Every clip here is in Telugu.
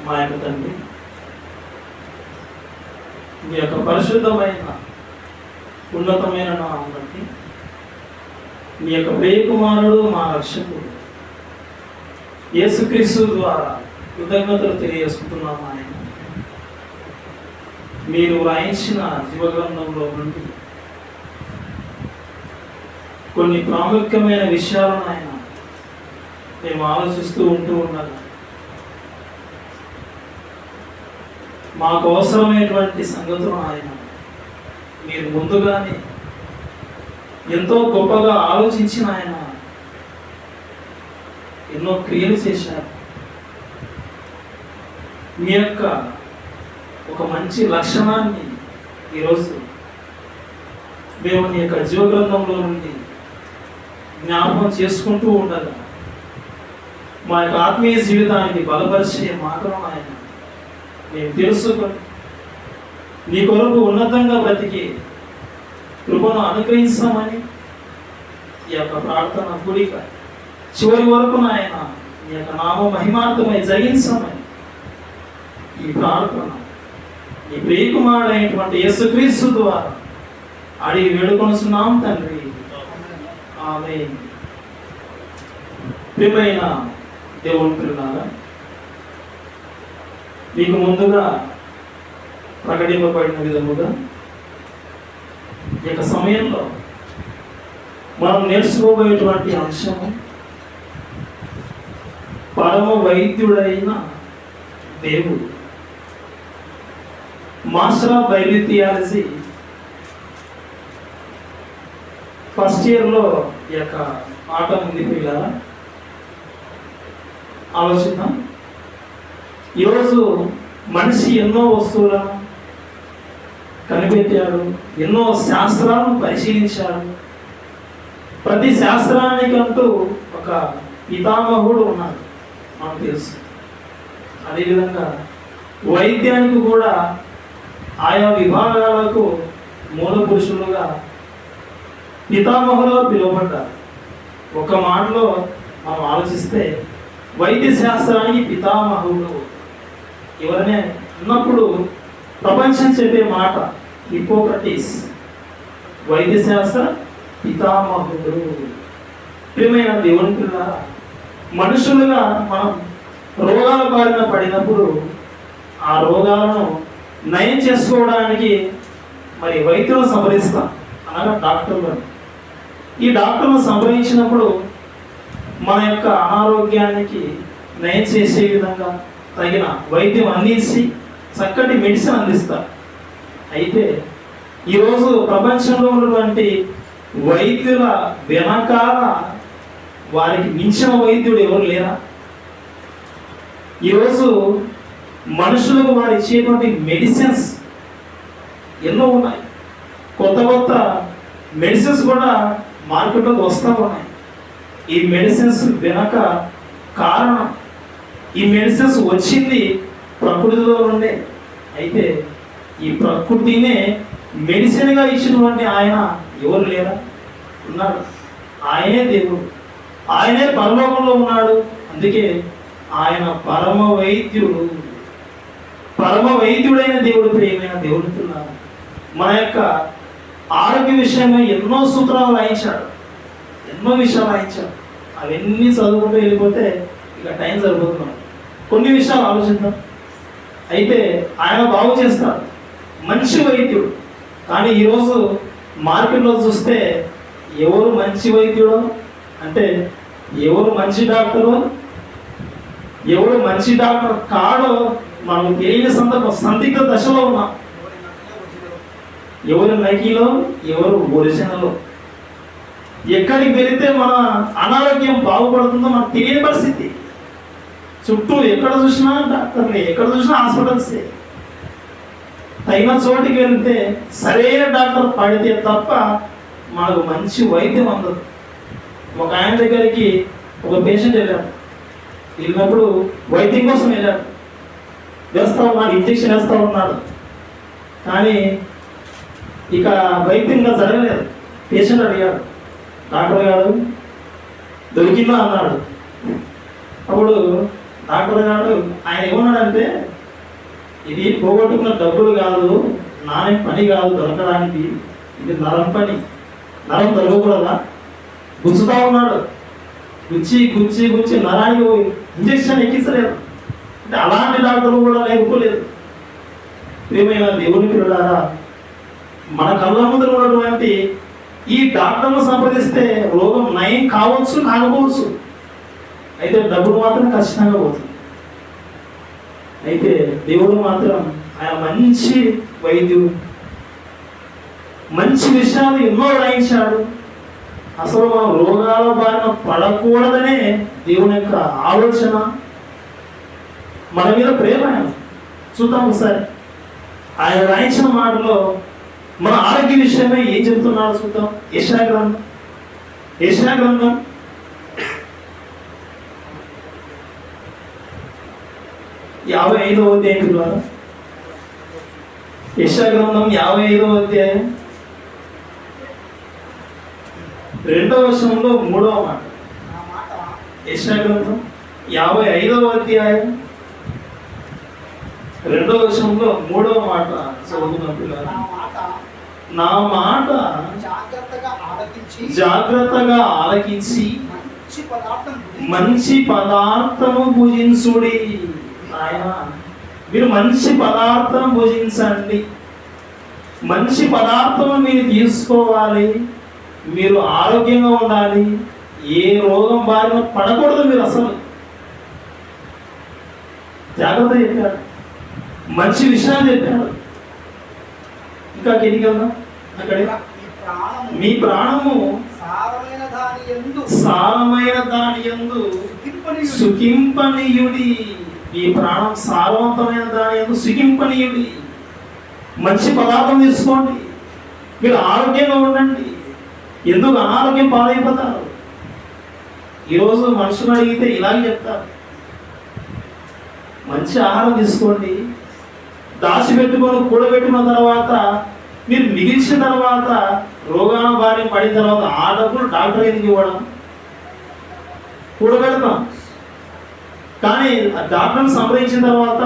మా యొక్క తండ్రి, మీ యొక్క పరిశుద్ధమైన ఉన్నతమైన నామమును బట్టి మీ యొక్క ప్రియకుమారుడు మా రక్షకుడు యేసుక్రీస్తు ద్వారా కృతజ్ఞతలు తెలియజేసుకుంటున్నాము. ఆయన మీరు వ్రాయించిన జీవగ్రంథంలో నుండి కొన్ని ప్రాముఖ్యమైన విషయాలను ఆయన మేము ఆలోచిస్తూ ఉండగా మాకు అవసరమైనటువంటి సంగతులను ఆయన మీరు ముందుగానే ఎంతో గొప్పగా ఆలోచించిన ఆయన ఎన్నో క్రియలు చేశారు. మీ యొక్క ఒక మంచి లక్షణాన్ని ఈరోజు మేము నీ యొక్క జీవగ్రంథంలో నుండి జ్ఞాపకం చేసుకుంటూ ఉండగా మా యొక్క ఆత్మీయ జీవితానికి బలపరిచే మాటలను ఆయన మేము తెలుసుకొని నీ కొరకు ఉన్నతంగా బ్రతికి కృపను అనుగ్రహించమని ఈ యొక్క ప్రార్థన కూడిక చివరి వరకు నాయన నీ యొక్క నామ మహిమార్థమై జరిగించమని ఈ ప్రార్థన నీ ప్రియకుమారుడైనటువంటి యేసుక్రీస్తు ద్వారా అడిగి వేడుకొనుచున్నాం తండ్రి. ఆమేన్. ప్రియమైన దేవుని పిల్లలారా, మీకు ముందుగా ప్రకటింపబడిన విధముగా ఈ యొక్క సమయంలో మనం నేర్చుకోబోయేటువంటి అంశము పరమ వైద్యుడైన దేవుడు. Master of Bible theology first ఇయర్లో ఈ యొక్క పాఠం ఉంది. పిల్లల ఆలోచిద్దాం. ఈరోజు మనిషి ఎన్నో వస్తువులను కనిపెట్టాడు, ఎన్నో శాస్త్రాలను పరిశీలించాడు. ప్రతి శాస్త్రానికంటూ ఒక పితామహుడు ఉన్నాడు మనకు తెలుసు. అదేవిధంగా వైద్యానికి కూడా ఆయా విభాగాలకు మూల పురుషులుగా పితామహులుగా పిలువబడ్డారు. ఒక మాటలో మనం ఆలోచిస్తే వైద్య శాస్త్రానికి పితామహుడు ఎవరనే అన్నప్పుడు ప్రపంచం చెప్పే మాట హిప్పోక్రటీస్, వైద్య శాస్త్ర పితామహుడు. ప్రియమైన దేవుని పిల్లలారా, మనుషులుగా మనం రోగాల బారిన పడినప్పుడు ఆ రోగాలను నయం చేసుకోవడానికి మరి వైద్యులను సంప్రదిస్తాం, అనగా డాక్టర్లను. ఈ డాక్టర్లను సంప్రదించినప్పుడు మన యొక్క అనారోగ్యానికి నయం చేసే విధంగా తగిన వైద్యం అందించి చక్కటి మెడిసిన్ అందిస్తారు. అయితే ఈరోజు ప్రపంచంలో ఉన్నటువంటి వైద్యుల వెనకాల వారికి మించిన వైద్యుడు ఎవరు లేరా? ఈరోజు మనుషులకు వారు ఇచ్చేటువంటి మెడిసిన్స్ ఎన్నో ఉన్నాయి. కొత్త కొత్త మెడిసిన్స్ కూడా మార్కెట్లోకి వస్తూ ఉన్నాయి. ఈ మెడిసిన్స్ వెనక కారణం, ఈ మెడిసిన్స్ వచ్చింది ప్రకృతిలో ఉండే. అయితే ఈ ప్రకృతినే మెడిసిన్గా ఇచ్చినటువంటి ఆయన ఎవరు లేరా? ఉన్నాడు. ఆయనే దేవుడు, ఆయనే పరలోకంలో ఉన్నాడు. అందుకే ఆయన పరమ వైద్యుడు. పరమ వైద్యుడైన దేవుడు. ప్రియమైన దేవుడుతున్నారు. మన యొక్క ఆరోగ్య విషయంగా ఎన్నో సూత్రాలు రాయించాడు, ఎన్నో విషయాలు రాయించాడు. అవన్నీ చదువుకుంటూ వెళ్ళిపోతే ఇక టైం సరిపోతున్నాడు. కొన్ని విషయాలు ఆలోచిద్దాం. అయితే ఆయన బాగు చేస్తాడు, మంచి వైద్యుడు. కానీ ఈరోజు మార్కెట్లో చూస్తే ఎవరు మంచి వైద్యుడో, అంటే ఎవరు మంచి డాక్టరో, ఎవరు మంచి డాక్టర్ కాడో మనకు తెలియని సందిగ్ధ దశలో ఉన్నాం. ఎవరు నకిలో, ఎవరు ఒరిజినలో, ఎక్కడికి వెళితే మన అనారోగ్యం బాగుపడుతుందో మనకు తెలియని పరిస్థితి. చుట్టూ ఎక్కడ చూసినా డాక్టర్లే, ఎక్కడ చూసినా హాస్పిటల్సే. తగిన చోటికి వెళ్తే సరైన డాక్టర్ పడితే తప్ప మనకు మంచి వైద్యం అందదు. ఒక ఆయన దగ్గరికి ఒక పేషెంట్ వెళ్ళాడు. వెళ్ళినప్పుడు వైద్యం కోసం వెళ్ళాడు. వేస్తూ ఉన్నాడు, ఇంజక్షన్ వేస్తూ ఉన్నాడు. కానీ ఇక వైద్యంగా జరగలేదు. పేషెంట్ అడిగాడు, డాక్టర్ గారు దొరికిందా అన్నాడు. అప్పుడు డాక్టర్ గారు ఆయన ఏమన్నాడంటే, ఇది పోగొట్టుకున్న డబ్బులు కాదు, నానే పని కాదు దొరకడానికి, ఇది నరం పని, నరం దొరకకూడదా, గుచ్చుతా ఉన్నాడు, గుచ్చి నరానికి ఇంజక్షన్ ఎక్కించలేదు. అంటే అలాంటి డాక్టర్లు కూడా లేకపోలేదు. ప్రియమైన దేవుని పిల్లలారా, మన కళ్ళ ముందు ఉన్నటువంటి ఈ డాక్టర్ను సంప్రదిస్తే రోగం నయం కావచ్చు కాకపోవచ్చు, అయితే డబ్బులు మాత్రం ఖచ్చితంగా పోతుంది. అయితే దేవుడు మాత్రం ఆయన మంచి వైద్యుడు, మంచి విషయాలు ఎన్నో రాయించాడు. అసలు మనం రోగాల బారిన పడకూడదనే దేవుని యొక్క ఆలోచన, మన మీద ప్రేమ. చూద్దాం ఒకసారి ఆయన రాయించిన మాటలో మన ఆరోగ్య విషయమై ఏం చెబుతున్నాడో చూద్దాం. యెషయా గ్రంథం 55వ అధ్యాయం ద్వారా, యెషయా గ్రంథం 55వ అధ్యాయం 2వ వచనంలో 3వ మాట. యెషయా గ్రంథం 55వ అధ్యాయం 2వ వచనంలో 3వ మాట చదువుతున్నప్పుడు, నా మాట జాగ్రత్తగా ఆలకించి మంచి పదార్థము భుజించుడి. ఆయన మీరు మంచి పదార్థం భుజించండి, మంచి పదార్థం మీరు తీసుకోవాలి, మీరు ఆరోగ్యంగా ఉండాలి, ఏ రోగం బారిన పడకూడదు. మీరు అసలు జాగ్రత్త చెప్పాడు, మంచి విషయాలు చెప్పాడు. ఇంకా కిందికి వెళ్దాం. అక్కడే మీ ప్రాణము సారమైన దాని యందు సుఖింపనీయుడి. మీ ప్రాణం సారవంతమైన దాని యందు సుఖింపనీయుడి. మంచి పదార్థం తీసుకోండి, మీరు ఆరోగ్యంగా ఉండండి. ఎందుకు అనారోగ్యం పాలైపోతారు? ఈరోజు మనుషులు అడిగితే ఇలాగే చెప్తారు, మంచి ఆహారం తీసుకోండి, దాచిపెట్టుకొని కూడబెట్టుకున్న తర్వాత మీరు మిగిల్చిన తర్వాత రోగాల బారిన పడిన తర్వాత ఆ డబ్బులు డాక్టర్ ఎందుకు ఇవ్వడం? కూడబెడతాం, కానీ ఆ డాక్టర్ని సంప్రదించిన తర్వాత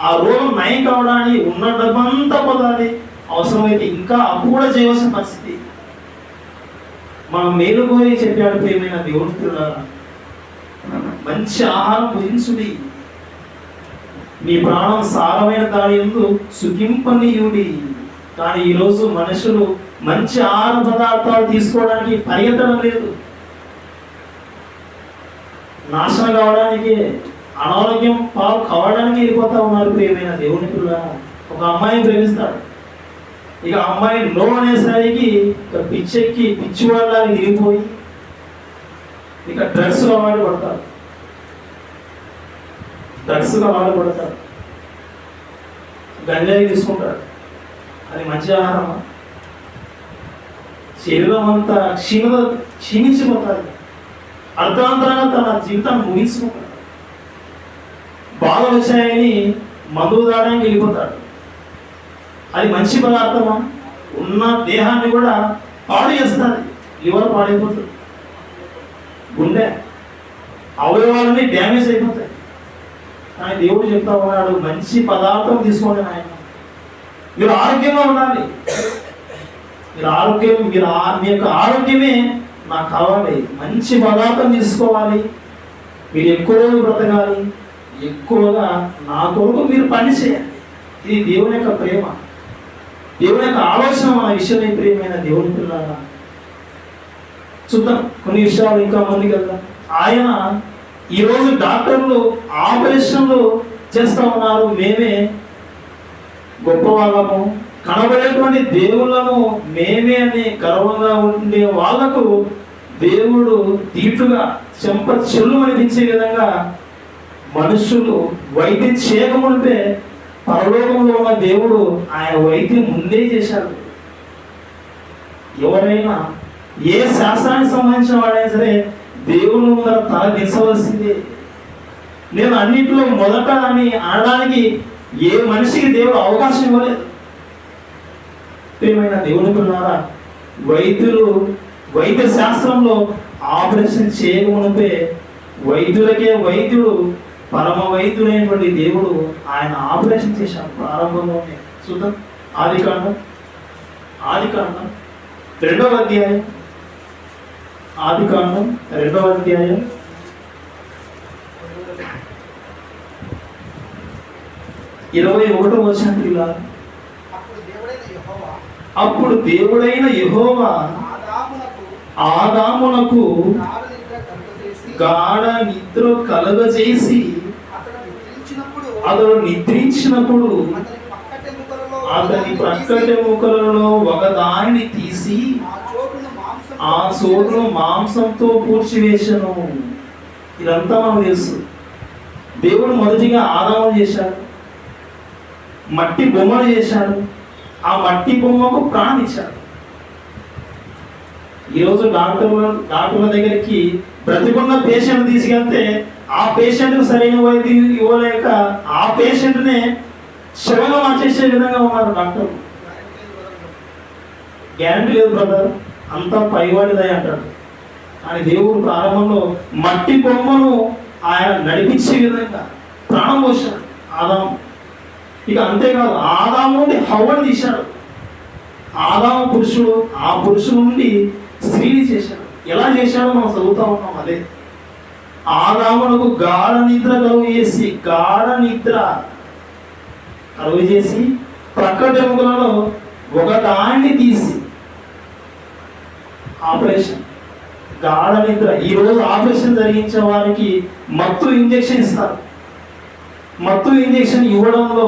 ఆ రోగం నయం కావడానికి ఉన్న డబ్బంతా పోతుంది. అవసరమైతే ఇంకా అప్పు కూడా చేయవలసిన పరిస్థితి. మనం మేలుకోరి చెప్పాడు ప్రియమైన దేవుని పిల్లలారా, మంచి ఆహారం భుజించుడి, మీ ప్రాణం సారమైన దాని యందు సుఖింపనీయుడి. కానీ ఈరోజు మనుషులు మంచి ఆహార పదార్థాలు తీసుకోవడానికి పరిగెత్తడం లేదు, నాశనం కావడానికి, అనారోగ్యం పాలు కావడానికి వెళ్ళిపోతా ఉన్నారు. ప్రియమైన దేవుని పిల్లలారా, ఒక అమ్మాయిని ప్రేమిస్తాడు, ఇక అమ్మాయి నో అనేసరికి ఇక పిచ్చెక్కి పిచ్చివాళ్ళని తిరిగిపోయి ఇక డ్రగ్స్గా వాడబడతారు, గంజాయి తీసుకుంటాడు. అది మంచి ఆహారమా? శరీరం అంతా క్షీణించిపోతాడు, అర్ధాంతరంగా తన జీవితాన్ని ముగించుకుంటాడు. బాధలు వచ్చాయని మందు దాడానికి వెళ్ళిపోతాడు. అది మంచి పదార్థమా? ఉన్న దేహాన్ని కూడా పాడు చేస్తుంది, లివర్ పాడైపోతుంది, గుండె అవయవాలన్నీ డ్యామేజ్ అయిపోతాయి. కానీ దేవుడు చెప్తా ఉన్నాడు, మంచి పదార్థం తీసుకోండి నాయన, మీరు ఆరోగ్యంగా ఉండాలి. మీ యొక్క ఆరోగ్యమే నాకు కావాలి. మంచి పదార్థం తీసుకోవాలి, మీరు ఎక్కువ రోజులు బ్రతకాలి, ఎక్కువగా నా కొరకు మీరు పని చేయాలి. ఇది దేవుని యొక్క ప్రేమ, దేవుని యొక్క ఆలోచన మన విషయమే. ప్రియమైన దేవుని పిల్లలారా, చూద్దాం కొన్ని విషయాలు ఇంకా మందికి వెళ్దాం. ఆయన ఈరోజు డాక్టర్లు ఆపరేషన్లు చేస్తూ ఉన్నారు, మేమే గొప్ప వాళ్ళము, కనబడేటువంటి దేవుళ్ళము మేమే అని గర్వంగా ఉండే వాళ్లకు దేవుడు తీటుగా చెంప చెల్లు అనిపించే విధంగా మనుషులు వైద్యం చేయకముందే పరలోకంలో ఉన్న దేవుడు ఆయన వైద్యం ముందే చేశాడు. ఎవరైనా ఏ శాస్త్రానికి సంబంధించిన వాడైనా సరే దేవుని ముందర తల దించవలసిందే. నేను అన్నింటిలో మొదట అని అనడానికి ఏ మనిషికి దేవుడు అవకాశం ఇవ్వలేదు. ప్రియమైన దేవుని పిల్లారా, వైద్య శాస్త్రంలో ఆపరేషన్ చేయకముందే వైద్యులకే వైద్యుడు పరమ వైద్యుడైనటువంటి దేవుడు ఆయన ఆపరేషన్ చేశాడు ప్రారంభంలోనే. చూద్దాం ఆదికాండం 2వ అధ్యాయం. ఆదికాండం 2వ అధ్యాయం 21వ వచనం. ఇలా అప్పుడు దేవుడైన యెహోవా ఆదామునకు గాఢ నిద్ర కలుగజేసి అతడు నిద్రించినప్పుడు అతని ప్రక్కటెముకలలో ఒకదానిని తీసి ఆ చోటును మాంసంతో పూడ్చివేశను. ఇదంతా మనకు తెలుసు. దేవుడు మొదటిగా ఆదాము చేశాడు, మట్టి బొమ్మను చేశాడు, ఆ మట్టి బొమ్మకు ప్రాణం ఇచ్చాడు. ఈరోజు డాక్టర్ల దగ్గరికి బ్రతికున్న పేషెంట్ తీసుకెళ్తే ఆ పేషెంట్కు సరైన వైద్యం ఇవ్వలేక ఆ పేషెంట్నే శవంగా మార్చేసే విధంగా ఉన్నారు డాక్టర్లు. గ్యారంటీ లేదు బ్రదర్, అంతా పైవాడిదే అంటాడు. కానీ దేవుడు ప్రారంభంలో మట్టి బొమ్మను ఆయన నడిపించే విధంగా ప్రాణం పోశాడు ఆదాము. ఇక అంతేకాదు, ఆదాము నుండి హవ్వను తీశాడు. ఆదాము పురుషుడు, ఆ పురుషుడు నుండి స్త్రీని చేశాడు. ఎలా చేశాడో మనం చదువుతా ఉన్నాం. అదే ఆదామునకు గాఢ నిద్ర కలుగు చేసి ప్రక్కటెముకలలో ఒకదాన్ని తీసి ఆపరేషన్. గాఢ నిద్ర. ఈరోజు ఆపరేషన్ జరిగించే వారికి మత్తు ఇంజెక్షన్ ఇస్తారు. మత్తు ఇంజెక్షన్ ఇవ్వడంలో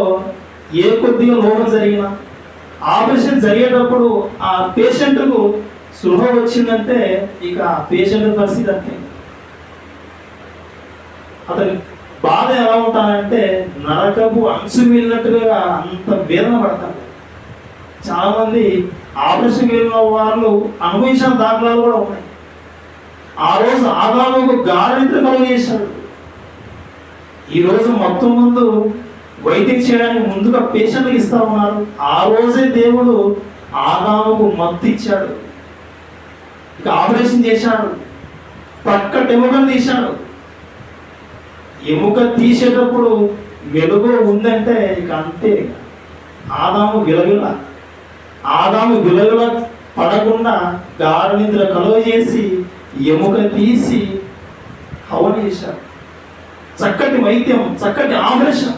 ఏ కొద్దిగా లోపం జరిగినా ఆపరేషన్ జరిగేటప్పుడు ఆ పేషెంట్కు స్పృహ వచ్చిందంటే ఇక ఆ పేషెంట్ పరిస్థితి అంతే. అతని బాధ ఎలా ఉంటానంటే నరకపు అంచు వెళ్ళినట్టుగా అంత వేదన పడతారు. చాలా మంది ఆపరేషన్ వెళ్ళిన వాళ్ళు అనుభవించిన దాఖలాలు కూడా ఉన్నాయి. ఆ రోజు ఆదాముకు గాఢ నిద్ర కలుగు చేశాడు. ఈరోజు మొత్తం ముందు వైద్యం చేయడానికి ముందుగా పేషెంట్కి ఇస్తా ఉన్నారు. ఆ రోజే దేవుడు ఆదాముకు మత్తు ఇచ్చాడు. ఇక ఆపరేషన్ చేశాడు, ఎముకను తీశాడు. ఎముక తీసేటప్పుడు వెలుగు ఉందంటే ఇక అంతే. ఆదాము విలవిల పడకుండా గాఢ నిద్ర కలుగు చేసి ఎముక తీసి హవన చేశాడు. చక్కటి వైద్యం, చక్కటి ఆపరేషన్.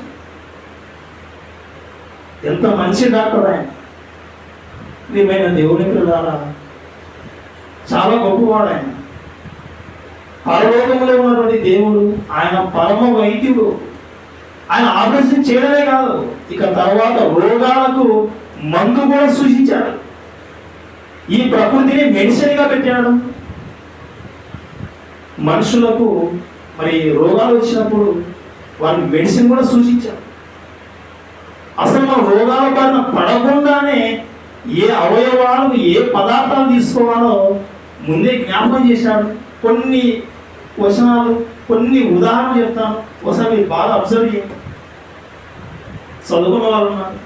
ఎంత మంచి డాక్టర్ ఆయన. ప్రియమైన దేవుని పిల్లలారా, చాలా గొప్పవాడు ఆయన. పరలోకంలో ఉన్నటువంటి దేవుడు, ఆయన పరమ వైద్యుడు. ఆయన ఆపరేషన్ చేయడమే కాదు, ఇక తర్వాత రోగాలకు మందు కూడా సూచించాడు. ఈ ప్రకృతిని మెడిసిన్గా పెట్టాడు. మనుషులకు మరి రోగాలు వచ్చినప్పుడు వారికి మెడిసిన్ కూడా సూచించాడు. అసలు మనం రోగాల బారిన పడకుండానే ఏ అవయవాలకు ఏ పదార్థాలు తీసుకోవాలో ముందే జ్ఞాపకం చేశాడు. కొన్ని వచనాలు, కొన్ని ఉదాహరణలు చెప్తాను, ఒకసారి మీరు బాగా అబ్జర్వ్ చేయండి. చదువుకున్న వాళ్ళు ఉన్నారు.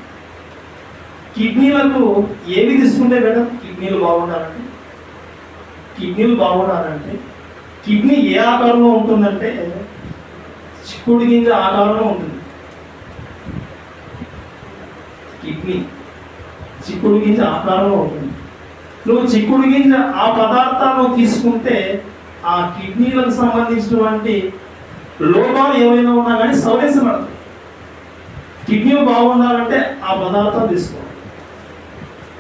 కిడ్నీలకు ఏవి తీసుకుంటే మేడం కిడ్నీలు బాగుండాలంటే కిడ్నీ ఏ ఆకారంలో ఉంటుందంటే చిక్కుడు గింజ ఆకారంలో ఉంటుంది. కిడ్నీ చిక్కుడు గింజ ఆకారంలో ఉంటుంది. నువ్వు చిక్కుడు గింజ ఆ పదార్థాలను తీసుకుంటే ఆ కిడ్నీలకు సంబంధించినటువంటి లోపాలు ఏవైనా ఉన్నా కానీ సవరించబడతాయి. కిడ్నీలు బాగుండాలంటే ఆ పదార్థాలు తీసుకోవాలి.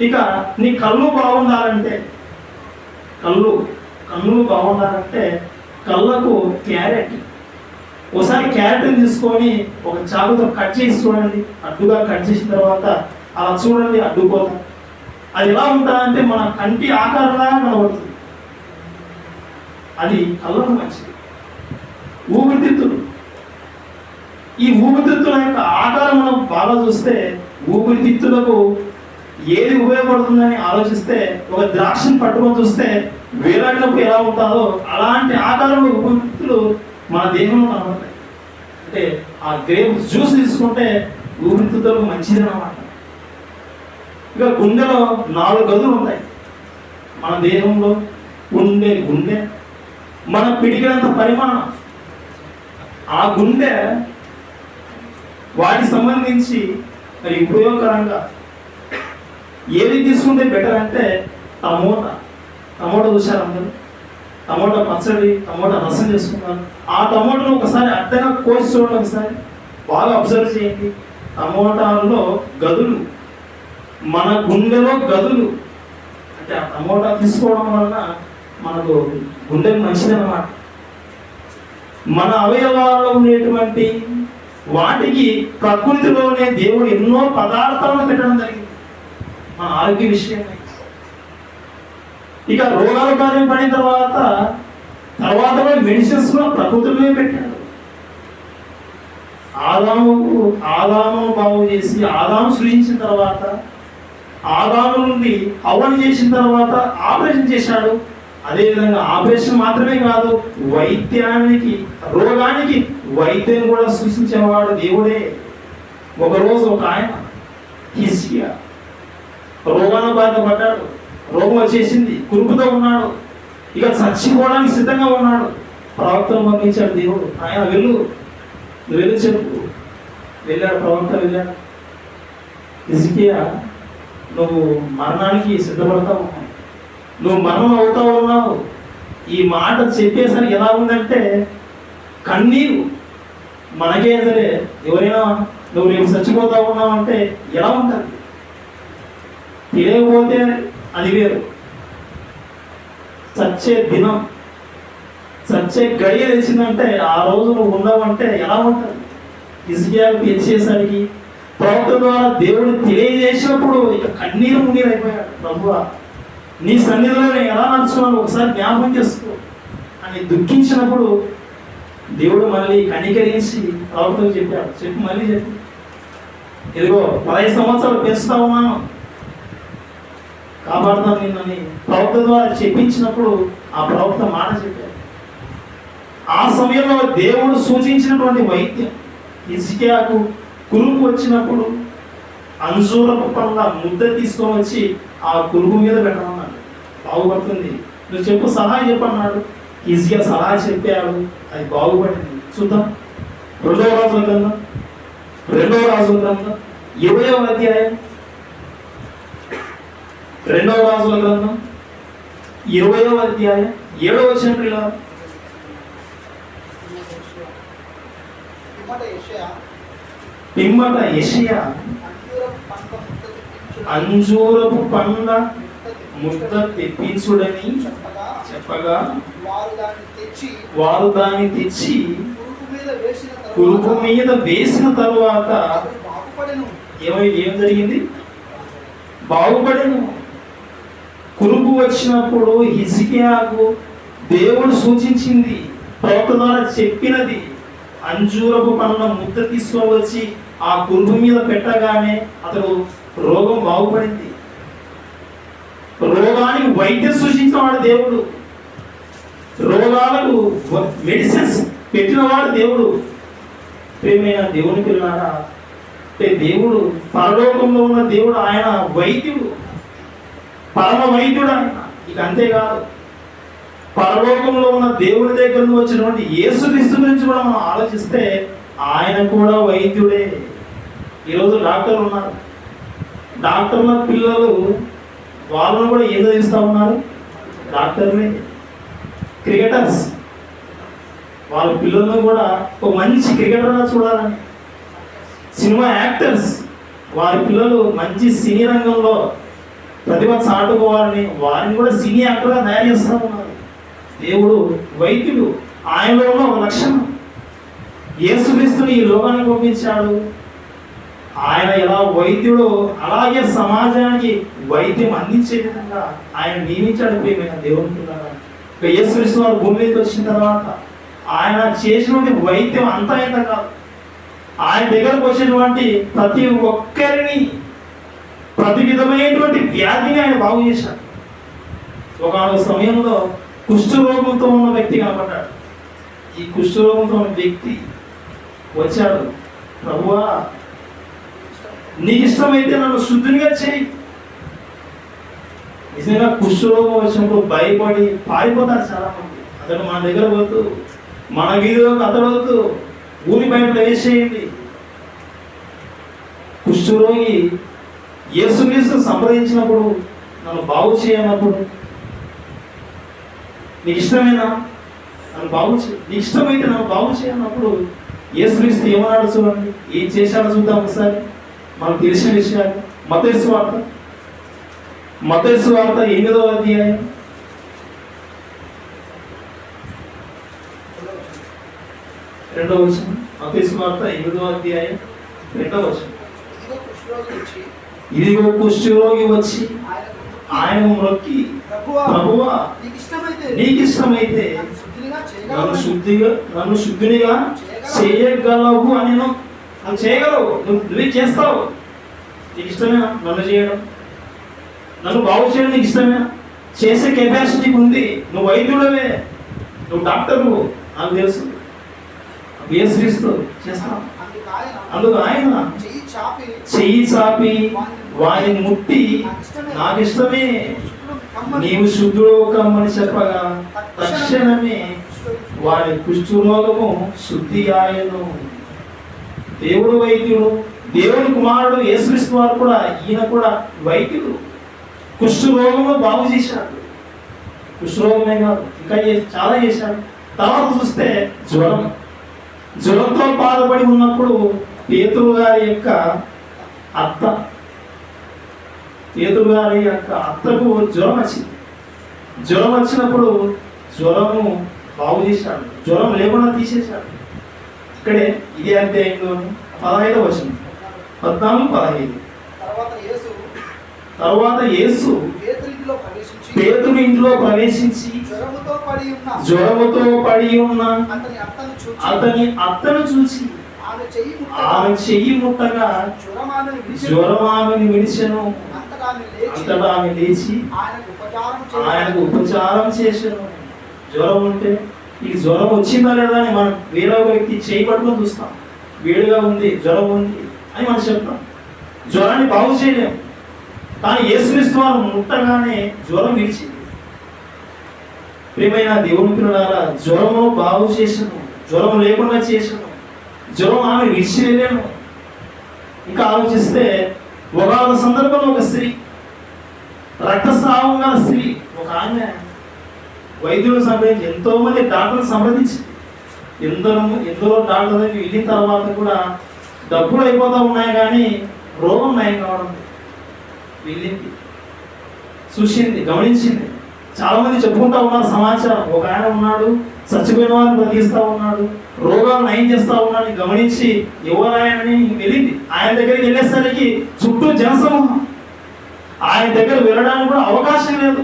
ఇక నీ కళ్ళు బాగుండాలంటే కళ్ళకు క్యారెట్. ఒకసారి క్యారెట్ తీసుకొని ఒక చాకుతో కట్ చేసి చూడండి. అడ్డుగా కట్ చేసిన తర్వాత అలా చూడండి, అడ్డుపోతాం. అది ఎలా ఉంటుందంటే మన కంటి ఆకారంలా కనబడుతుంది. అది కళ్ళకు మంచిది. ఊపిరితిత్తులు, ఈ ఊపిరితిత్తుల యొక్క ఆకారం మనం బాగా చూస్తే ఊపిరితిత్తులకు ఏది ఉపయోగపడుతుందని ఆలోచిస్తే ఒక ద్రాక్షను పట్టుకొని చూస్తే వేలాడినప్పుడు ఎలా ఉంటుందో అలాంటి ఆకారంలో ఊపిరితిత్తులు మన దేహంలో కనబడతాయి. అంటే ఆ గ్రేప్ జ్యూస్ తీసుకుంటే ఊపిరితిత్తులకు మంచిది అన్నమాట. ఇక గుండెలో 4 గదులు ఉంటాయి. మన దేహంలో గుండె మన పిడికినంత పరిమాణం. ఆ గుండె వాటికి సంబంధించి మరి ఉపయోగకరంగా ఏది తీసుకుంటే బెటర్ అంటే టమోటా చూశారు అందరూ. టమోటా పచ్చడి, టమోటా రసం చేసుకున్నారు. ఆ టమోటాను ఒకసారి అడ్డగా కోసి చూడండి, ఒకసారి బాగా అబ్జర్వ్ చేయండి. టమోటాల్లో గదులు, మన గుండెలో గదులు. అంటే ఆ టమోటా తీసుకోవడం వలన మనకు గుండెకు మంచిది అన్నమాట. మన అవయవాల్లో ఉండేటువంటి వాటికి ప్రకృతిలోనే దేవుడు ఎన్నో పదార్థాలను పెట్టడం జరిగింది మన ఆరోగ్య విషయమై. ఇక రోగాల కార్యం పడిన తర్వాత మెడిసిన్స్ కూడా ప్రకృతిలోనే పెట్టాడు. ఆదాము బాగు చేసి ఆదాము సృజించిన తర్వాత, ఆదాము నుండి హవ్వను చేసిన తర్వాత ఆపరేషన్ చేశాడు. అదేవిధంగా ఆపరేషన్ మాత్రమే కాదు, రోగానికి వైద్యం కూడా సృష్టించేవాడు దేవుడే. ఒకరోజు ఒక ఆయన హిజ్కియా రోగాన బారిన పడ్డాడు. రోగం వచ్చేసింది, కురుపుతో ఉన్నాడు, ఇక చచ్చిపోవడానికి సిద్ధంగా ఉన్నాడు. ప్రవక్తను పంపించాడు దేవుడు. ఆయన వెళ్ళు చెప్పు. వెళ్ళాడు ప్రవక్త, వెళ్ళాడు. హిజ్కియా, నువ్వు మరణానికి సిద్ధపడతావు, నువ్వు మరణం అవుతా ఉన్నావు. ఈ మాట చెప్పేసరికి ఎలా ఉందంటే కన్నీరు. మనకే సరే ఎవరైనా నువ్వు రేపు చచ్చిపోతా ఉన్నావు అంటే ఎలా ఉంటుంది? తెలియకపోతే అది వేరు. చచ్చే దినం, చచ్చే గడియ తెలిసిందంటే ఆ రోజు నువ్వు ఉన్నావంటే ఎలా ఉంటుంది? హిజ్కియాకు తెలిసేసరికి ప్రవక్త ద్వారా దేవుడు తెలియజేసినప్పుడు ఇక కన్నీరు మున్నీరు అయిపోయాడు. ప్రభువా, నీ సన్నిధిలో నేను ఎలా నడుచుకున్నాను ఒకసారి జ్ఞాపకం చేసుకో అని దుఃఖించినప్పుడు దేవుడు మళ్ళీ కనికరించి ప్రవక్తకు చెప్పాడు. చెప్పు, మళ్ళీ చెప్పు. ఇదిగో 15 సంవత్సరాలు పెంచుతా ఉన్నాను, కాపాడుతాను నిన్నని ప్రవక్త ద్వారా చెప్పించినప్పుడు ఆ ప్రవక్త మాట చెప్పాడు. ఆ సమయంలో దేవుడు సూచించినటువంటి వైద్యం, హిజ్కియాకు కురుపు వచ్చినప్పుడు అంజూరపు పండ్ల ముద్ద తీసుకొని వచ్చి ఆ కురుపు మీద పెట్టమన్నాడు. బాగుపడుతుంది, నువ్వు చెప్పు, సలహా చెప్పన్నాడు. హిజ్కియా సలహా చెప్పాడు, అది బాగుపడింది. చూద్దాం. 2వ రాజుల గ్రంథం 20వ అధ్యాయం 2వ రాజుల గ్రంథం 20వ అధ్యాయం 7వ వచనం. పిమ్మట యెషయా అంజూరపు పండ్ల ముద్ద తెప్పించుడని చెప్పగా వారు దాన్ని తెచ్చి కురుపు మీద వేసిన తరువాత ఏం జరిగింది? బాగుపడెను. కురుపు వచ్చినప్పుడు హిజ్కియాకు దేవుడు సూచించింది, ప్రవక్త ద్వారా చెప్పినది, అంజూరపు పండ్ల ముద్ద తీసుకొని వచ్చి ఆ కురుపు మీద పెట్టగానే అతడు రోగం బాగుపడింది. రోగానికి వైద్యం సూచించినవాడు దేవుడు, రోగాలకు మెడిసిన్స్ పెట్టినవాడు దేవుడు. ప్రేమైన దేవుని పిల్లారా, దేవుడు పరలోకంలో ఉన్న దేవుడు, ఆయన వైద్యుడు, పరమ వైద్యుడు ఆయన. ఇక అంతేకాదు, పరలోకంలో ఉన్న దేవుడి దగ్గర నుంచి వచ్చినటువంటి యేసుక్రీస్తు గురించి కూడా మనం ఆలోచిస్తే ఆయన కూడా వైద్యుడే. ఈరోజు డాక్టర్లు ఉన్నారు, డాక్టర్ల పిల్లలు వాళ్ళను కూడా ఏదో ఇస్తూ ఉన్నారు, డాక్టర్లే. క్రికెటర్స్ వాళ్ళ పిల్లలను కూడా ఒక మంచి క్రికెటర్గా చూడాలని, సినిమా యాక్టర్స్ వారి పిల్లలు మంచి సినీ రంగంలో ప్రతిభ చాటుకోవాలని వారిని కూడా సినీ యాక్టర్గా తయారు చేస్తూ ఉన్నారు. దేవుడు వైద్యుడు, ఆయనలో ఉన్న ఒక లక్షణం. యేసుక్రీస్తుని ఈ లోకానికి పంపించాడు. ఆయన ఎలా వైద్యుడో అలాగే సమాజానికి వైద్యం అందించే విధంగా ఆయన నియమించాడు. ప్రియమైన దేవుని పిల్లగా, యేసుక్రీస్తు వారు భూమి మీదకి వచ్చిన తర్వాత ఆయన చేసినటువంటి వైద్యం అంతా ఇంత కాదు. ఆయన దగ్గరకు వచ్చినటువంటి ప్రతి ఒక్కరిని, ప్రతి విధమైనటువంటి వ్యాధిని ఆయన బాగు చేశాడు. ఒకనొక సమయంలో కుష్ఠరోగంతో ఉన్న వ్యక్తి కనపడ్డాడు. ఈ కుష్ఠరోగంతో ఉన్న వ్యక్తి వచ్చాడు, ప్రభువా నీకు ఇష్టమైతే నన్ను శుద్ధినిగా చేయి. నిజంగా కుష్ఠరోగం వచ్చినప్పుడు భయపడి పారిపోతారు చాలా మంది. అతడు మన దగ్గర వద్దు, మన వీధిలోకి అతడు వద్దు, ఊరి బయట వేసేయండి. కుష్ఠరోగి యేసుక్రీస్తు సంప్రదించినప్పుడు, నన్ను బాగు చేయనప్పుడు, నీకు ఇష్టమేనా నన్ను బాగు చేయి, నీకు ఇష్టమైతే నన్ను బాగు చేయనప్పుడు యేసుక్రీస్తు ఏమన్నాడు చూడండి. ఏం చేశాడో చూద్దాం ఒకసారి. మనకు తెలిసిన విషయాలు. మత్తయి సువార్త 8వ అధ్యాయం 2వ వచనం. మత్తయి సువార్త 8వ అధ్యాయం 2వ వచనం. ఇదిగో కుష్ఠరోగి వచ్చి ఆయన మొక్కి, ప్రభువా నీకు ఇష్టమైతే నన్ను శుద్ధినిగా చేయగలవు అని. నువ్వు చేయగలవు, నువ్వే చేస్తావు. నీకు ఇష్టమేనా నన్ను చేయడం? నన్ను బాగు చేయడం నీకు ఇష్టమేనా? చేసే కెపాసిటీ ఉంది. నువ్వు వైద్యుడవే, నువ్వు డాక్టరు, నాకు తెలుసు. యేసుక్రీస్తు చేస్తావు. అందుకు ఆయన చెయ్యి చాపి వారిని ముట్టి, నాకు ఇష్టమే, నీవు శుద్ధుడు కమ్మని చెప్పగా తక్షణమే వారి కుష్ఠరోగము శుద్ధి ఆయను. దేవుడు వైద్యుడు, దేవుని కుమారుడు యేసుక్రీస్తు వారు కూడా, ఈయన కూడా వైద్యుడు. కుష్ఠరోగము బాగు చేశాడు. కుష్ఠరోగమే కాదు, ఇంకా చాలా చేశాడు. తర్వాత చూస్తే జ్వరంతో బాధపడి ఉన్నప్పుడు పేతురు గారి యొక్క అత్తకు జ్వరం వచ్చింది. జ్వరం వచ్చినప్పుడు జ్వరము బాగు చేశాడు, జ్వరం లేకుండా తీసేశాడు. ఇక్కడే ఇదే అధ్యాయంలో 15వ వచనం, 14-15. తర్వాత యేసు పేతురు ఇంట్లో ప్రవేశించి జ్వరముతో పడి ఉన్న అతని అత్తను చూసి ఆమె చెయ్యి ముట్టగా జ్వరం ఆమెను విడిచెను. అంతటా ఆమె లేచి ఆయనకు ఉపచారం చేశాను. జ్వరం ఉంటే ఈ జ్వరం వచ్చిందా లేదా అని మనం వేరే వ్యక్తి చేయి పట్టుకొని చూస్తాం. వేడిగా ఉంది, జ్వరం ఉంది అని మనం చెప్తాం. జ్వరాన్ని బాగు చేయలేము. కానీ యేసుక్రీస్తు వారు ముట్టగానే జ్వరం విడిచింది. ప్రియమైన దేవుని పిల్లలారా, జ్వరము బాగు చేసాను, జ్వరం లేకుండా చేసాను, జ్వరం ఆమె విడిచిలేను. ఇంకా ఆలోచిస్తే ఒక సందర్భంలో ఒక స్త్రీ, రక్తస్రావం గల స్త్రీ, ఒక ఆమె వైద్యులను సంప్రదించి, ఎంతో మంది డాక్టర్లు సంప్రదించి, ఎందరో డాక్టర్ దగ్గర వెళ్ళిన తర్వాత కూడా డబ్బులు అయిపోతూ ఉన్నాయి కానీ రోగం నయం కావడం. వెళ్ళింది, చూసింది, గమనించింది. చాలా మంది చెప్పుకుంటా ఉన్నారు సమాచారం. ఒక ఆయన ఉన్నాడు, చచ్చిపోయిన వారిని బ్రతికిస్తా ఉన్నాడు, రోగాలు నయం చేస్తా ఉన్నాడు. గమనించి ఎవరాయనని వెళ్ళింది. ఆయన దగ్గరికి వెళ్ళేసరికి చుట్టూ జనసమూహం, ఆయన దగ్గర వెళ్ళడానికి కూడా అవకాశం లేదు.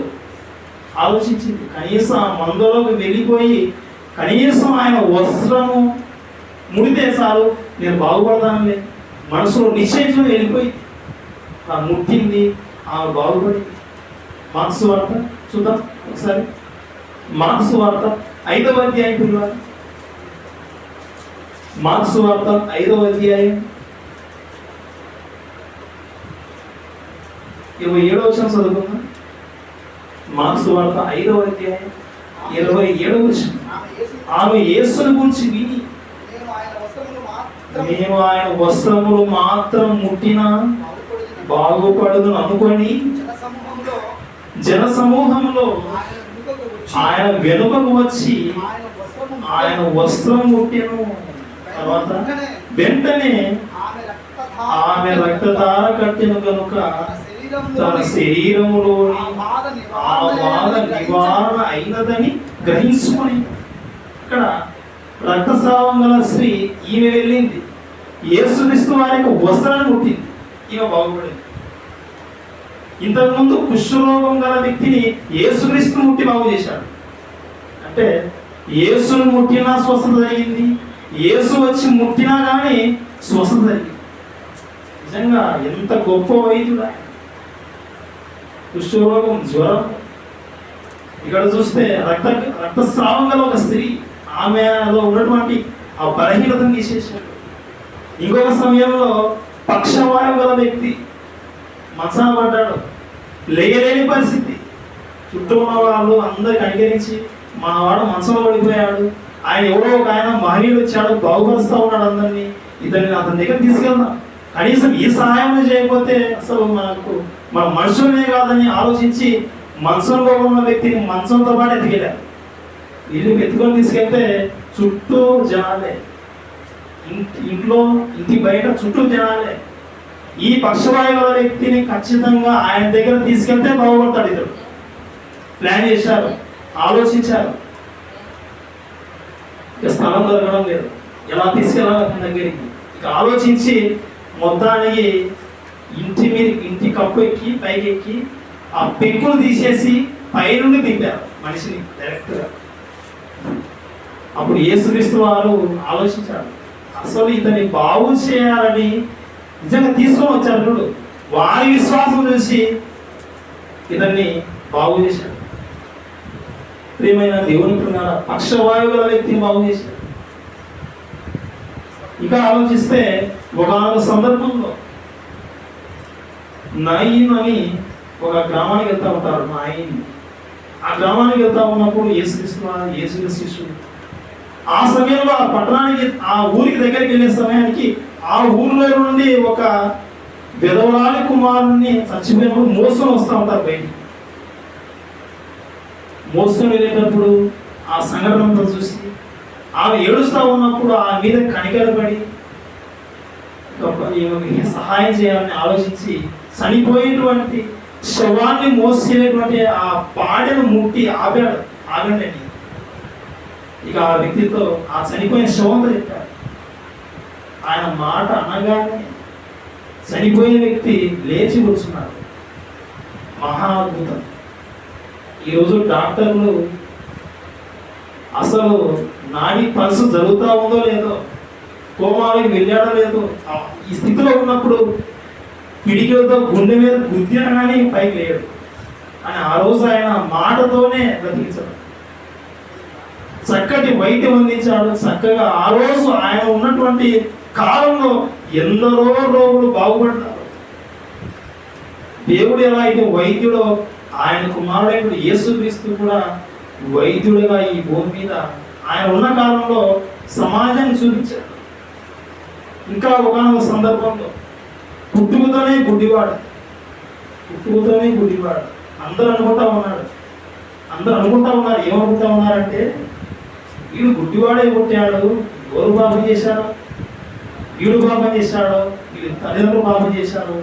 ఆలోచించింది, కనీసం ఆ మందులోకి వెళ్ళిపోయి కనీసం ఆయన వస్త్రము ముడితే చాలు, నేను బాగుపడతానులే మనసులో నిశ్చయించుకుని వెళ్ళిపోయి ముట్టింది, ఆమె బాగుపడింది. మార్క్స్ వార్త చూద్దాం ఒకసారి. మార్క్స్ వార్త 5వ అధ్యాయం పిల్లలు. మార్క్స్ వార్త 5వ అధ్యాయం 27వ వచనం చదువుకుందాం. మార్క్స్ వార్త 5వ అధ్యాయం 27వ వచనం. ఆమె యేసుని గురించి విని, మేము ఆయన వస్త్రములు మాత్రం ముట్టినా బాగుపడదు అనుకొని జన సమూహంలో ఆయన వెనుకకు వచ్చి ఆయన వస్త్రం ముట్టెను. తర్వాత వెంటనే ఆమె రక్తధార కట్టిన కనుక తన శరీరములోని ఆ బాధ నివారణ అయినదని గ్రహించుకొని, ఇక్కడ రక్తస్రావం గల స్త్రీ ఈమె వెళ్ళింది, యేసుక్రీస్తు వారి యొక్క వస్త్రాన్ని ముట్టింది, ఈమె బాగుపడింది. ఇంతకుముందు కుష్ఠరోగం గల వ్యక్తిని యేసుక్రీస్తు ముట్టి బాగు చేశాడు. అంటే యేసును ముట్టినా స్వస్థత జరిగింది, యేసు వచ్చి ముట్టినా కానీ స్వస్థత జరిగింది. నిజంగా ఎంత గొప్ప వైద్యుడు ఆయన. కుష్ఠరోగం, జ్వరం. ఇక్కడ చూస్తే రక్తస్రావం గల ఒక స్త్రీ, ఆమెలో ఉన్నటువంటి ఆ బలహీనతను తీసేసాడు. ఇంకొక సమయంలో పక్షవాయువు గల వ్యక్తి మంచాన పడ్డాడు, లేయలేని పరిస్థితి. చుట్టూ ఉన్న వాళ్ళు అందరికి అనుకరించి, మా వాడు మంచంలో పడిపోయాడు, ఆయన ఎవరో ఒక ఆయన మహనీయుడు వచ్చాడు, బాగుపరుస్తూ ఉన్నాడు అందరినీ, ఇతన్ని అతని దగ్గర తీసుకెళ్దాం, కనీసం ఈ సహాయం చేయకపోతే అసలు మన మనుషులనే కాదని ఆలోచించి మంచంలో ఉన్న వ్యక్తిని మంచంతో పాటు ఎత్తికెళ్ళారు. ఇల్లు ఎత్తుకొని తీసుకెళ్తే చుట్టూ జనాలే, ఇంట్లో ఇంటి బయట చుట్టూ జనాలే. ఈ పక్షవాయు గల వ్యక్తిని ఖచ్చితంగా ఆయన దగ్గర తీసుకెళ్తే బాగుపడతాడు. ఇతడు ప్లాన్ చేశారు, ఆలోచించారు. ఇక స్థలం దొరకడం లేదు, ఎలా తీసుకెళ్ళాలి అతని దగ్గరికి. ఇక ఆలోచించి మొత్తానికి ఇంటి కప్పు ఎక్కి పైకి ఎక్కి ఆ పెంకులు తీసేసి పైనుండి దింపారు మనిషిని డైరెక్ట్గా. అప్పుడు యేసుక్రీస్తు వారు ఆలోచించారు, అసలు ఇతన్ని బాగు చేయాలని నిజంగా తీసుకొని వచ్చారు చూడు. వారి విశ్వాసం చూసి ఇతన్ని బాగు చేశారు. ప్రియమైన దేవుని పిల్లలారా, పక్షవాయువు గల వ్యక్తిని బాగు చేశారు. ఇక ఆలోచిస్తే ఒకనొక సందర్భంలో నాయిన్ అని ఒక గ్రామానికి వెళ్తా ఉంటారు. నాయిన్ ఆ గ్రామానికి వెళ్తా ఉన్నప్పుడు యేసుక్రీస్తు ఆ సమయంలో ఆ పట్టణానికి ఆ ఊరికి దగ్గరికి వెళ్ళే సమయానికి ఆ ఊరిలో నుండి ఒక విధవరాలి కుమారుణ్ణి చచ్చిపోయినప్పుడు మోసుకొని వస్తూ ఉంటారు బయటికి. మోసుకొని వెళ్ళేటప్పుడు ఆ సంఘటనతో చూసి ఆమె ఏడుస్తూ ఉన్నప్పుడు ఆ మీద కనికరపడి సహాయం చేయాలని ఆలోచించి చనిపోయేటువంటి శవాన్ని మోసేటువంటి ఆ పాడెను ముట్టి ఆగండి. ఇక ఆ వ్యక్తితో ఆ చనిపోయిన శవంతో చెప్పారు. ఆయన మాట అనగానే చనిపోయిన వ్యక్తి లేచి కూర్చున్నాడు. మహా అద్భుతం. ఈరోజు డాక్టర్లు అసలు నాడి పల్సు జరుగుతూ ఉందో లేదో, కోమాలోకి వెళ్ళాడో లేదో, ఈ స్థితిలో ఉన్నప్పుడు పిడికిలతో గుండె మీద గుద్దిన కానీ పైకి లేడు అని ఆ రోజు ఆయన మాటతోనే బ్రతికించాడు. చక్కటి వైద్యం అందించాడు. చక్కగా ఆ రోజు ఆయన ఉన్నటువంటి కాలంలో ఎందరో రోగులు బాగుపడ్డారు. దేవుడు ఎలా అయితే వైద్యుడో ఆయన కుమారుడైన యేసుక్రీస్తు కూడా వైద్యుడిగా ఈ భూమి మీద ఆయన ఉన్న కాలంలో సమాజాన్ని చూపించాడు. ఇంకా ఒకనొక సందర్భంలో పుట్టుకతోనే గుడ్డివాడు. అందరూ అనుకుంటా ఉన్నారు ఏమనుకుంటా ఉన్నారంటే, వీడు గుడ్డివాడే పుట్టాడు, ఎవరు పాపం చేశాడు, వీడు పాపం చేశాడు, వీడు తల్లిదండ్రులు పాపం చేశారు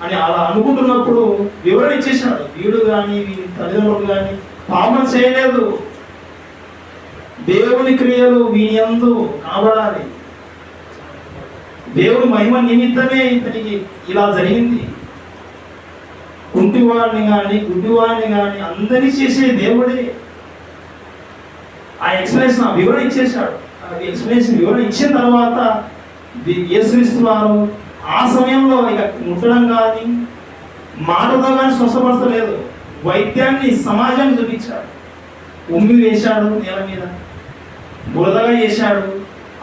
అని అలా అనుకుంటున్నప్పుడు వివరణ ఇచ్చేశాడు. వీడు కానీ వీడి తల్లిదండ్రులు కానీ పాపం చేయలేదు, దేవుని క్రియలు వీని యందు కనబడాలి, దేవుడి మహిమ నిమిత్తమే ఇతనికి ఇలా జరిగింది. కుంటివాడిని కానీ గుడ్డివాడిని కానీ అందరినీ చేసే దేవుడే. ఆ ఎక్స్ప్లెనేషన్ వివరణ ఇచ్చేశాడు. వివరణ ఇచ్చిన తర్వాత యేసుక్రీస్తు వారు ఆ సమయంలో ఇక ముట్టడం కానీ మాటతో కానీ స్వస్థపరచలేదు, వైద్యాన్ని సమాజాన్ని చూపించాడు. ఉమ్మి వేశాడు, నేల మీద బురదగా చేశాడు,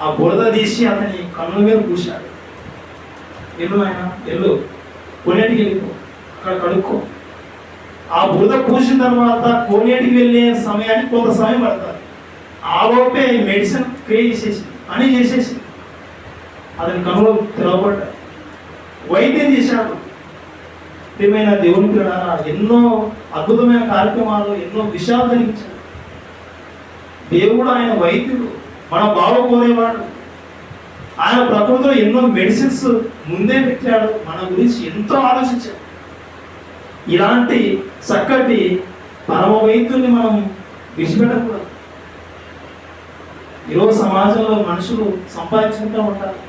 ఆ బురద తీసి అతని కన్నుల మీద పూశాడు. వెళ్ళు కొనేటికి వెళ్ళిపో, అక్కడ కడుక్కో. ఆ బురద పూసిన తర్వాత కోనేటికి వెళ్ళే సమయానికి కొంత సమయం పడతారు. ఆ లోపే మెడిసిన్ క్రియేట్ చేసేసి అతని కన్నులు తెరవబడ్డాయి. వైద్యం చేశాడు. ప్రియమైన దేవుని పిల్లలారా, ఎన్నో అద్భుతమైన కార్యక్రమాలు, ఎన్నో విషయాలు కలిగించాడు. దేవుడు ఆయన వైద్యుడు, మన బావ కోరేవాడు. ఆయన ప్రకృతిలో ఎన్నో మెడిసిన్స్ ముందే పెట్టాడు, మన గురించి ఎంతో ఆలోచించాడు. ఇలాంటి చక్కటి పరమ వైద్యుల్ని మనం విడిచిపెట్టకూడదు. ఈరోజు సమాజంలో మనుషులు సంపాదించుకుంటూ ఉంటారు.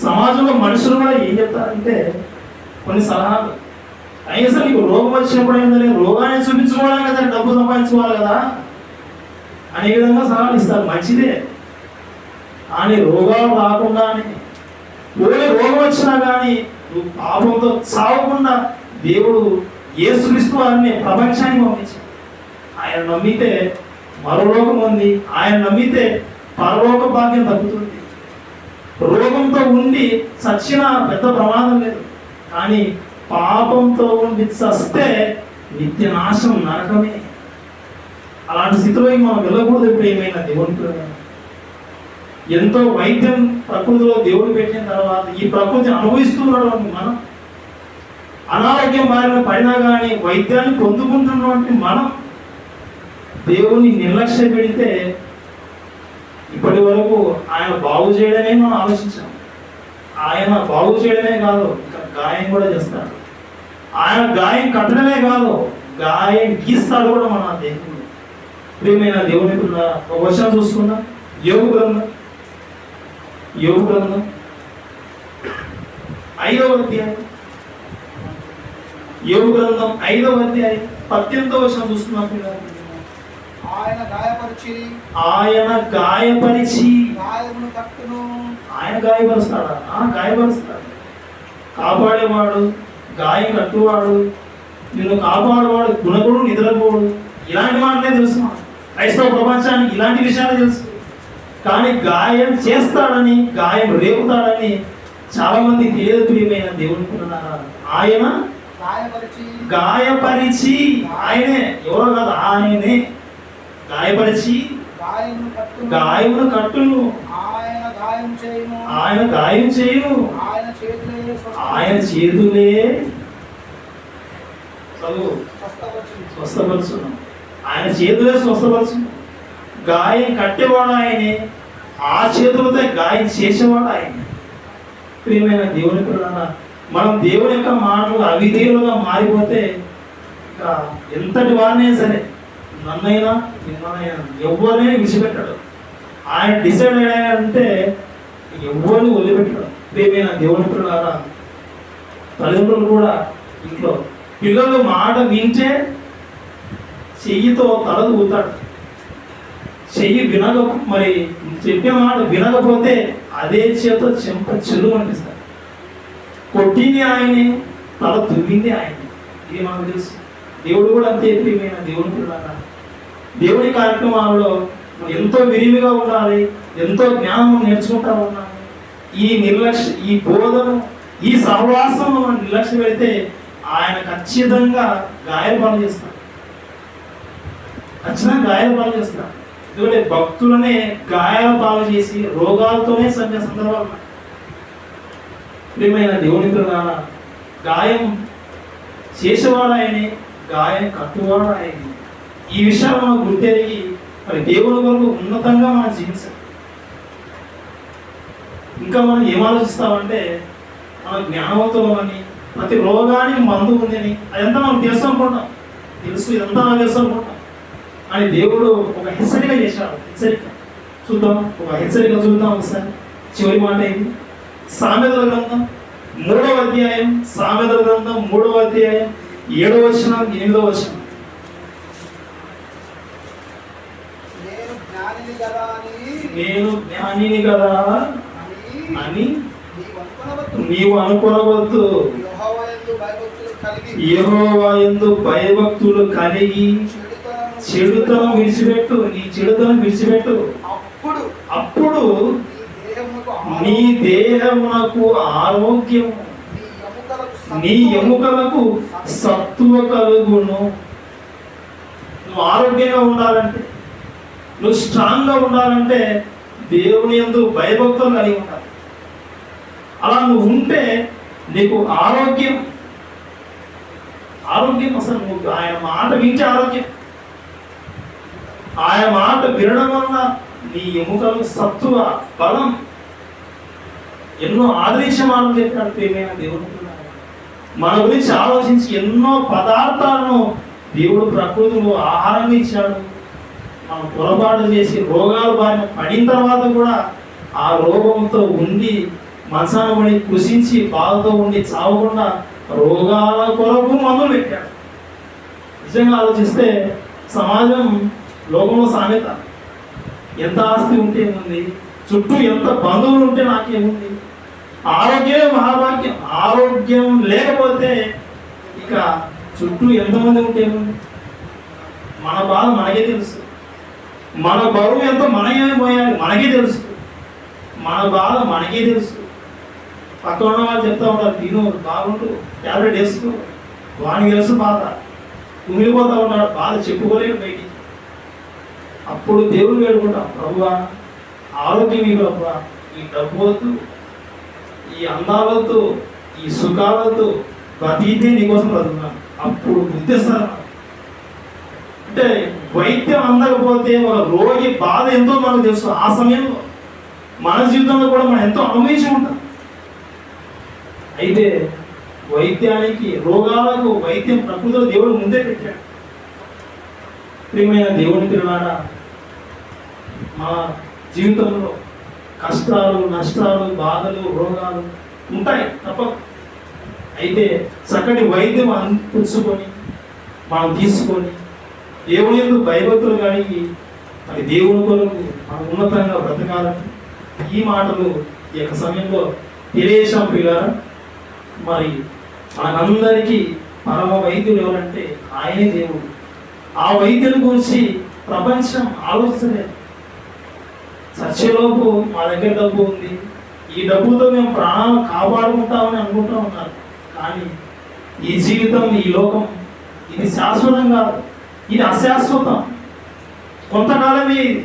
సమాజంలో మనుషులు కూడా ఏం చెప్తారంటే కొన్ని సలహాలు, అయినా నీకు రోగం వచ్చినప్పుడు ఏంటంటే రోగాన్ని చూపించుకోవడానికి కదా డబ్బు సంపాదించుకోవాలి కదా అనే విధంగా సలహాలు ఇస్తారు. మంచిదే, కానీ రోగాలు రాకుండానే ఓన్లీ రోగం వచ్చినా కానీ నువ్వు పాపంతో చావకుండా దేవుడు యేసుక్రీస్తు వారిని ప్రపంచానికి పంపించాడు. ఆయన నమ్మితే మరోలోకం ఉంది, ఆయన నమ్మితే పరలోక భాగ్యం తగ్గుతుంది. రోగంతో ఉండి చచ్చిన పెద్ద ప్రమాదం లేదు, కానీ పాపంతో ఉండి చస్తే నిత్య నాశం, నరకమే. అలాంటి స్థితిలోకి మనం వెళ్ళకూడదు. ఇప్పుడు ఏమైనా దేవుని ఎంతో వైద్యం ప్రకృతిలో దేవుడు పెట్టిన తర్వాత ఈ ప్రకృతి అనుభవిస్తున్నాడు మనం. అనారోగ్యం బారిన పడినా కానీ వైద్యాన్ని పొందుకుంటున్నటువంటి మనం దేవుని నిర్లక్ష్యం పెడితే ఇప్పటి వరకు ఆయన బాగు చేయడమే మనం ఆలోచించాం. ఆయన బాగు చేయడమే కాదు, ఇంకా గాయం కూడా చేస్తాడు. ఆయన గాయం కట్టడమే కాదు, గాయం గీస్తాడు కూడా మన దేవుడు. ప్రియమైన దేవుని ఒక వచనం చూసుకుందాం. యోగు గ్రంథం 5వ అధ్యాయం. యోగు గ్రంథం 5వ అధ్యాయం 18వ వచనం చూస్తున్నాం. ఆయన గాయపరిచి గాయమును కట్టును. ఆయన గాయపరుస్తాడా? గాయపరుస్తాడు. కాపాడేవాడు, గాయం కట్టువాడు, నిన్ను కాపాడేవాడు, గుణగుడు, నిద్రపోడు. ఇలాంటి మాటలే తెలుసు మనం. క్రైస్తవ ప్రపంచానికి ఇలాంటి విషయాలు తెలుసు. కానీ గాయం చేస్తాడని, గాయం రేపుతాడని చాలా మంది తెలియదు. ప్రియమైన దేవునికి ఆయన గాయపరిచి, ఆయనే, ఎవరో కాదు, ఆయనే గాయపరిచి గాయమును కట్టును. ఆయన గాయం చేయును. ఆయన చేతులే స్వస్థపరచును. ఆయన చేతులే స్వస్థపరచును. గాయం కట్టేవాడు ఆయనే, ఆ చేతులతో గాయం చేసేవాడు ఆయన. ప్రియమైన దేవుని పిల్లలారా, మనం దేవుని యొక్క మాటలు అవిధేయులుగా మారిపోతే ఇంకా ఎంతటి వారినైనా సరే, నన్నైనా నిన్నైనా ఎవరినైనా విడిచిపెట్టాడు. ఆయన డిసైడ్ అయ్యాడంటే ఎవరిని వదిలిపెట్టాడు. ప్రియమైన దేవుని పిల్లలారా, తల్లిదండ్రులు కూడా ఇంట్లో పిల్లలు మాట వింటే చెయ్యితో తల ఊతాడు. చెయ్యి మరి చెప్పే మాట వినకపోతే అదే చేతో చెంప చెల్లు అనిపిస్తాడు. కొట్టింది ఆయనే, తల దువ్వింది ఆయనే. ఇది మనకు తెలుసు. దేవుడు కూడా అంతే. ప్రియమైన దేవుని పిల్లలారా, దేవుని కార్యక్రమాల్లో ఎంతో విరివిగా ఉండాలి, ఎంతో జ్ఞానం నేర్చుకుంటా ఉన్నాము. ఈ బోధను, ఈ సహవాసం మనం నిర్లక్ష్యం పెడితే ఆయన ఖచ్చితంగా గాయపాలు చేస్తాడు. ఖచ్చితంగా గాయపాలు చేస్తాడు. ఎందుకంటే భక్తులనే గాయాల పాలు చేసి రోగాలతోనే సందర్భాలు. ప్రియమైన దేవుని పిల్లలారా, గాయం చేసేవాడు ఆయనే, గాయం కట్టువాడు ఆయనే. ఈ విషయాలు మనం గుర్తెరిగి మరి దేవుని కొరకు ఉన్నతంగా మనం జీవించాలి. ఇంకా మనం ఏం ఆలోచిస్తామంటే మన జ్ఞానవంతులమని, ప్రతి రోగానికి మందు ఉందని, అదంతా మనం తెలుసు అనుకుంటాం. ఇదంతా నాకు తెలుసు అనుకుంటాం. అని దేవుడు ఒక హెచ్చరిక చేశాడు. చూద్దాం, ఒక హెచ్చరిక చూద్దాం ఒకసారి. చివరి మాట ఏంటి? సామెతల గ్రంథం 3వ అధ్యాయం, సామెతల గ్రంథం 3వ అధ్యాయం 7వ వచనం 8వ వచనం. నేను జ్ఞానిని కదా అని నీవు అనుకొనవద్దు. యెహోవా యందు భయభక్తులు కలిగి చెడుతనం విడిచిపెట్టు. నీ చెడుతనం విడిచిపెట్టు. అప్పుడు నీ దేహమునకు ఆరోగ్యము, నీ ఎముకలకు సత్తువ కలుగును. నువ్వు ఆరోగ్యంగా ఉండాలంటే, నువ్వు స్ట్రాంగ్గా ఉండాలంటే దేవుని యందు భయభక్తులు కలిగి ఉండాలి. అలా నువ్వు ఉంటే నీకు ఆరోగ్యం అసలు నువ్వు ఆయన మాట వింటే ఆరోగ్యం. ఆయన మాట వినడం వల్ల నీ ఎముకలకు సత్తువ, బలం. ఎన్నో ఆదర్శమానం చెప్పాడు. ప్రియమైన దేవుడు మన గురించి ఆలోచించి ఎన్నో పదార్థాలను దేవుడు ప్రకృతిలో ఆహారంగా ఇచ్చాడు. మనం పొరపాటు చేసి రోగాలు బారిన పడిన తర్వాత కూడా ఆ రోగంతో ఉండి మనసాన పడి కృషించి బాధతో ఉండి చావకుండా రోగాల కొరకు మందులు పెట్టాడు. నిజంగా ఆలోచిస్తే సమాజం, లోకంలో సామెత, ఎంత ఆస్తి ఉంటే ఏముంది, చుట్టూ ఎంత బంధువులు ఉంటే నాకేముంది, ఆరోగ్యమే మహాభాగ్యం. ఆరోగ్యం లేకపోతే ఇక చుట్టూ ఎంతమంది ఉంటే ఏముంది. మన బాధ మనకే తెలుసు. మన బరువు ఎంతో మనకే పోయాలి మనకే తెలుసు. మన బాధ మనకే తెలుసు. పక్కన ఉన్న వాళ్ళు చెప్తా ఉంటారు, తిను బాగుంటూ ట్యాబ్లెట్ వేసుకో, వానికి తెలుసు బాధ. కుమిలిపోతూ ఉంటాడు, బాధ చెప్పుకోలేడు బయటికి. అప్పుడు దేవుడు వేడుకుంటాం, ప్రభువా ఆరోగ్యం ఈ ప్రభువా, ఈ డబ్బులతో, ఈ అందాలతో, ఈ సుఖాలతో ప్రతిదీ నీకోసం బ్రతుకున్నాను. అప్పుడు గుర్తిస్తాను. అంటే వైద్యం అందకపోతే ఒక రోగి బాధ ఎంతో మనకు తెలుసు. ఆ సమయంలో మన జీవితంలో కూడా మనం ఎంతో అనుభవించి ఉంటాం. అయితే వైద్యానికి, రోగాలకు వైద్యం ప్రకృతిలో దేవుడు ముందే పెట్టాడు. ప్రియమైన దేవుని పిల్లలారా, మా జీవితంలో కష్టాలు, నష్టాలు, బాధలు, రోగాలు ఉంటాయి తప్పదు. అయితే చక్కటి వైద్యం పుచ్చుకొని మనం తీసుకొని దేవుని యందు భయభక్తులు కలిగి మరి దేవుని కొరకు మనం ఉన్నతంగా బ్రతకాలని ఈ మాటలు ఈ యొక్క సమయంలో తెలియజేశాం. పిల్లారా, మరి మనందరికీ పరమ వైద్యులు ఎవరంటే ఆయనే దేవుడు. ఆ వైద్యుని గురించి ప్రపంచం ఆలోచించలేదు. సత్యలోపు మా దగ్గర డబ్బు ఉంది, ఈ డబ్బుతో మేము ప్రాణాలు కాపాడుకుంటామని అనుకుంటూ ఉన్నారు. కానీ ఈ జీవితం, ఈ లోకం ఇది శాశ్వతం కాదు, ఇది అశాశ్వతం. కొంతకాలమే ఇది,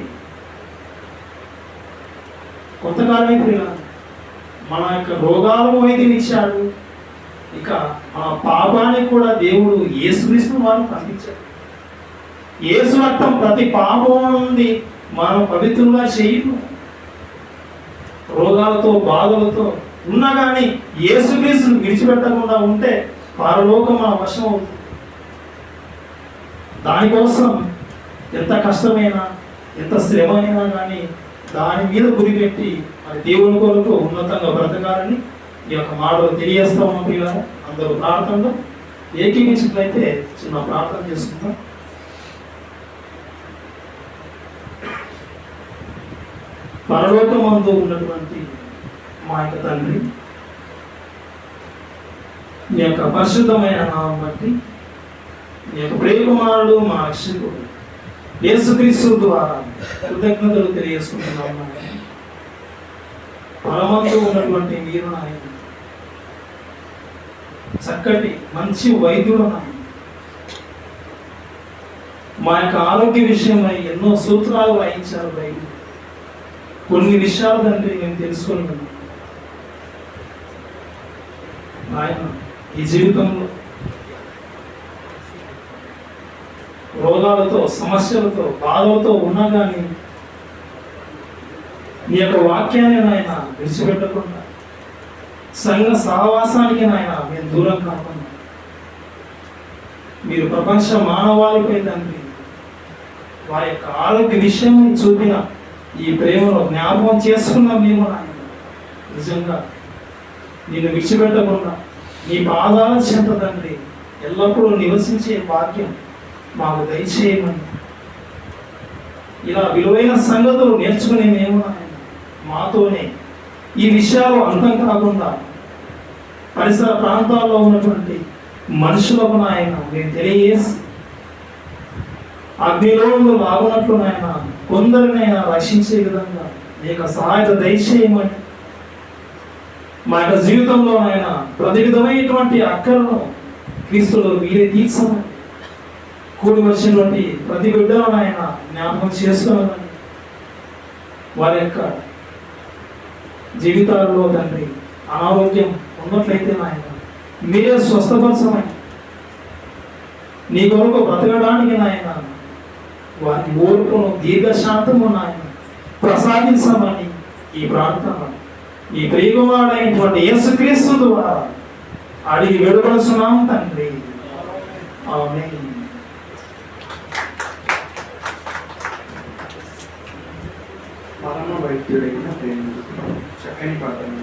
కొంతకాలమే పిల్లలు. మన యొక్క రోగాలకు వైద్యం ఇచ్చాడు. ఇక మన పాపానికి కూడా దేవుడు యేసుక్రీస్తును వారు పంపించాడు. యేసు రక్తం ప్రతి పాపం నుండి మనం పవిత్రంగా చేయను. రోగాలతో, బాధలతో ఉన్నా కానీ యేసుక్రీస్తును విడిచిపెట్టకుండా ఉంటే పరలోకం మన వశం అవుతుంది. దానికోసం ఎంత కష్టమైనా, ఎంత శ్రమ అయినా కానీ దాని మీద గురిపెట్టి మరి దేవుని కొరకు ఉన్నతంగా బ్రతకాలని ఈ యొక్క మాటలు తెలియజేస్తా ఉన్నాం. పిల్లలు అందరూ ప్రార్థనలో ఏకీపించినట్లయితే చిన్న ప్రార్థన చేసుకుందాం. పరలోకమందు ఉన్నటువంటి మా యొక్క తండ్రి, నీ యొక్క పరిశుద్ధమైన నామం బట్టి నీ యొక్క ప్రియకుమారుడు మా రక్షకుడు యేసుక్రీస్తు ద్వారా కృతజ్ఞతలు తెలియజేసుకుంటున్నాము. పరమందు ఉన్నటువంటి మీరు నాయన చక్కటి మంచి వైద్యుడు నాయన, మా యొక్క ఆరోగ్య విషయమై ఎన్నో సూత్రాలు వాయించారు బైబిల్. కొన్ని విషయాలు తండ్రి మేము తెలుసుకొని ఉన్నాం ఆయన. ఈ జీవితంలో రోగాలతో, సమస్యలతో, బాధలతో ఉన్నా కానీ నీ యొక్క వాక్యాన్ని నాయన విడిచిపెట్టకుండా, సంఘ సహవాసానికి నాయన మేము దూరం కాకుండా, మీరు ప్రపంచ మానవాళిపై తండ్రి వారి యొక్క ఆరోగ్య విషయం చూపిన ఈ ప్రేమలో జ్ఞాపకం చేసుకున్నాం. మేము నాయన నిజంగా నిన్ను విడిచిపెట్టకుండా నీ పాదాల చెంత తండ్రి ఎల్లప్పుడూ నివసించే భాగ్యం మాకు దయచేయమని, ఇలా విలువైన సంగతులు నేర్చుకునే మేము నాయన మాతోనే ఈ విషయాలు అంతం కాకుండా పరిసర ప్రాంతాల్లో ఉన్నటువంటి మనుషులకు నాయన మేము తెలియజేసి అగ్నిలో లాగునట్లు నాయన కొందరినైనా రక్షించే విధంగా నీకు సహాయత దయచేయమని, మా యొక్క జీవితంలో ఆయన ప్రతి విధమైనటువంటి అక్కలను క్రీస్తులో మీరే తీర్చమని, కూడి వచ్చినటువంటి ప్రతి బిడ్డలను ఆయన జ్ఞాపకం చేసుకోవాలని, వారి యొక్క జీవితాల్లో తండ్రి అనారోగ్యం ఉన్నట్లయితే నాయన మీరే స్వస్థపరచమని, నీ కొరకు బ్రతకడానికి నాయన వారి ఓర్పును, దీర్ఘశాంతము నాయన ప్రసాదించమని ఈ ప్రార్థన ఈ ప్రియకుమారుడైనటువంటి యేసుక్రీస్తు ద్వారా అడిగి వేడుకొనుచున్నాం తండ్రి. ఆమేన్. పరమ వైద్యుడైన ప్రేమ చక్కని పాఠం